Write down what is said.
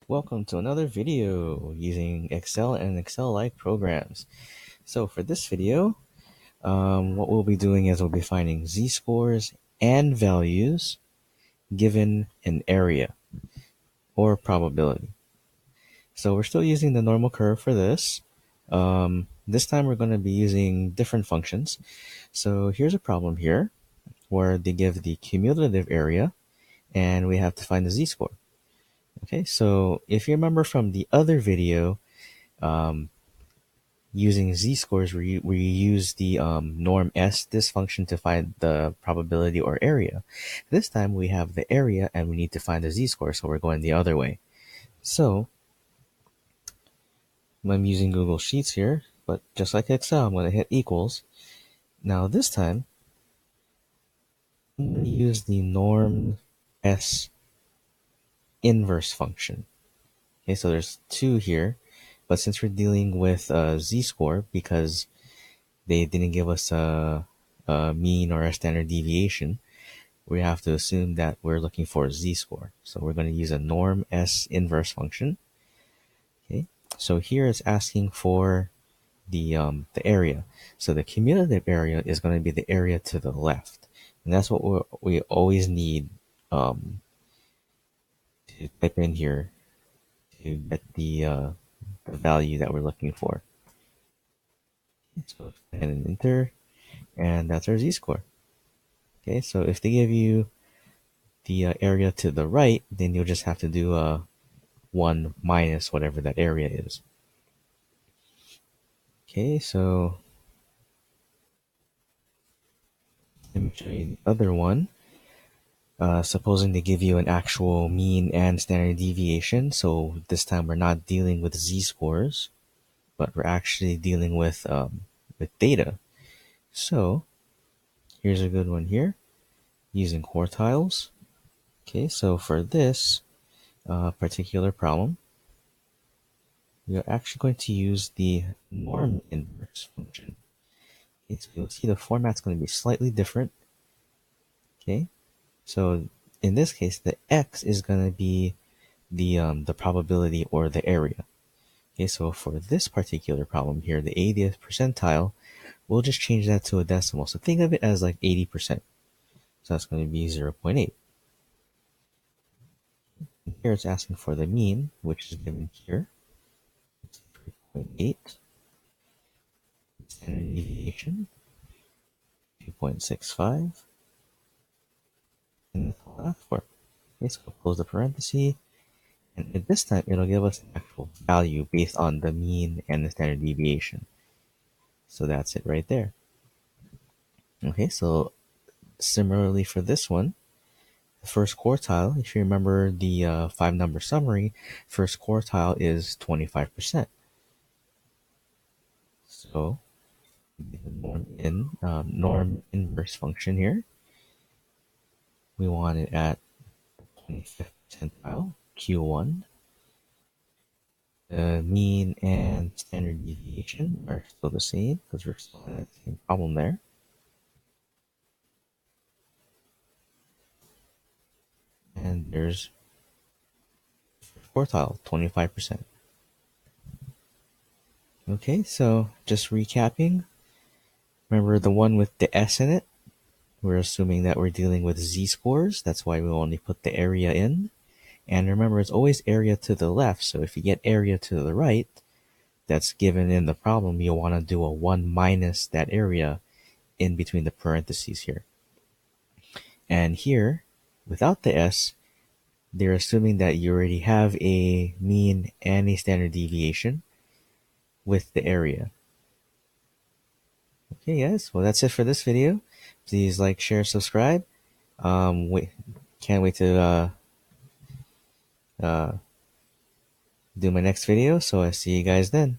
Welcome to another video using Excel and Excel-like programs. So for this video, what we'll be doing is we'll be finding z-scores and values given an area or probability. So we're still using the normal curve for this. This time we're going to be using different functions. So here's a problem here where they give the cumulative area and we have to find the z-score. Okay, so if you remember from the other video, um, using z-scores where you use the norm s, this function, to find the probability or area. This time we have the area and we need to find the z-score, so we're going the other way. So I'm using Google Sheets here, but just like Excel, I'm going to hit equals. Now this time, I'm going to use the norm s inverse function. Okay, so there's two here, but since we're dealing with z-score, because they didn't give us a mean or a standard deviation, we have to assume that we're looking for a z-score. So we're going to use a norm s inverse function. Okay, so here it's asking for the area. So the cumulative area is going to be the area to the left, and that's what we always need to type in here to get the value that we're looking for. So and enter, and that's our z-score. Okay, so if they give you the area to the right, then you'll just have to do 1 minus whatever that area is. Okay, so let me show you the other one. Supposing they give you an actual mean and standard deviation, so this time we're not dealing with z-scores, but we're actually dealing with data. So here's a good one here, using quartiles. Okay, so for this particular problem, we are actually going to use the norm inverse function. Okay, so you'll see the format's going to be slightly different. Okay, so in this case, the x is going to be the probability or the area. Okay, so for this particular problem here, the 80th percentile, we'll just change that to a decimal. So think of it as like 80%. So that's going to be 0.8. And here it's asking for the mean, which is given here. 3.8. Standard deviation, 2.65. And that's all I asked for. Okay, so we'll close the parenthesis. And at this time, it'll give us an actual value based on the mean and the standard deviation. So that's it right there. Okay, so similarly for this one, the first quartile, if you remember the 5-number summary, first quartile is 25%. So the norm inverse function here, we want it at 25th percentile, Q1. The mean and standard deviation are still the same because we're still in the same problem there. And there's quartile, 25%. Okay, so just recapping. Remember the one with the S in it? We're assuming that we're dealing with z-scores. That's why we only put the area in. And remember, it's always area to the left. So if you get area to the right, that's given in the problem, you'll want to do a 1 minus that area in between the parentheses here. And here, without the S, they're assuming that you already have a mean and a standard deviation with the area. Okay, guys. Well, that's it for this video. Please like, share, subscribe. Can't wait to do my next video. So I see you guys then.